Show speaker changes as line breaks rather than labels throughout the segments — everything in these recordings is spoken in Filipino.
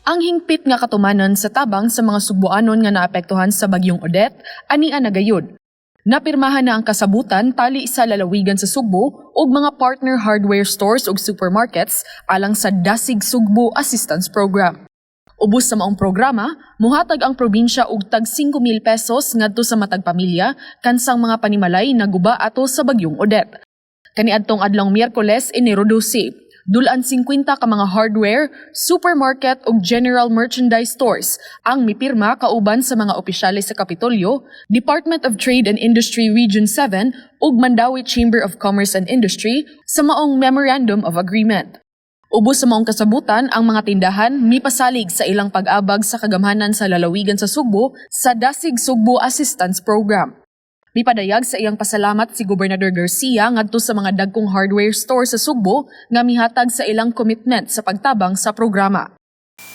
Ang hingpit nga katumanon sa tabang sa mga Sugboanon nga naapektuhan sa bagyong Odette, ania na gayud. Napirmahan na ang kasabutan tali sa lalawigan sa Sugbo ug mga partner hardware stores ug supermarkets alang sa Dasig Sugbo Assistance Program. Ubos sa maong programa, muhatag ang probinsya og tag 5,000 pesos ngadto sa matag pamilya kansang mga panimalay na guba ato sa bagyong Odette. Kaniadtong adlong Miyerkules, Enero 12, dulan 50 ka mga hardware, supermarket ug general merchandise stores ang mipirma kauban sa mga opisyales sa Kapitolyo, Department of Trade and Industry Region 7 ug Mandawi Chamber of Commerce and Industry sa maong Memorandum of Agreement. Ubos sa maong kasabutan, ang mga tindahan mipasalig sa ilang pag-abag sa kagamhanan sa lalawigan sa Sugbo sa Dasig Sugbo Assistance Program. Mipadayag sa iyang pasalamat si Gobernador Garcia ngadto sa mga dagkong hardware store sa Sugbo nga mihatag sa ilang commitment sa pagtabang sa programa.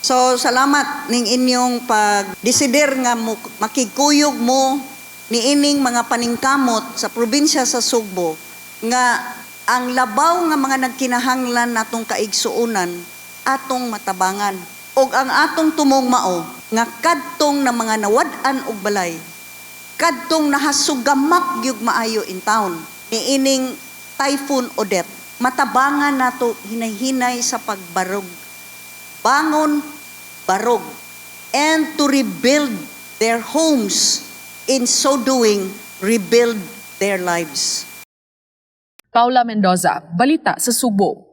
So salamat ning inyong pagdesider nga makigkuyog mo niining mga paningkamot sa probinsya sa Sugbo nga ang labaw nga mga nagkinahanglan natong kaigsuonan atong matabangan ug ang atong tumong-mao nga kadtong na mga nawad-an og balay kadtong nahasugamak gyud maayo in town niining Typhoon Odette matabangan nato hinay-hinay sa pagbarog bangon barog and to rebuild their homes, in so doing rebuild their lives.
Paula Mendoza, Balita sa Sugbo.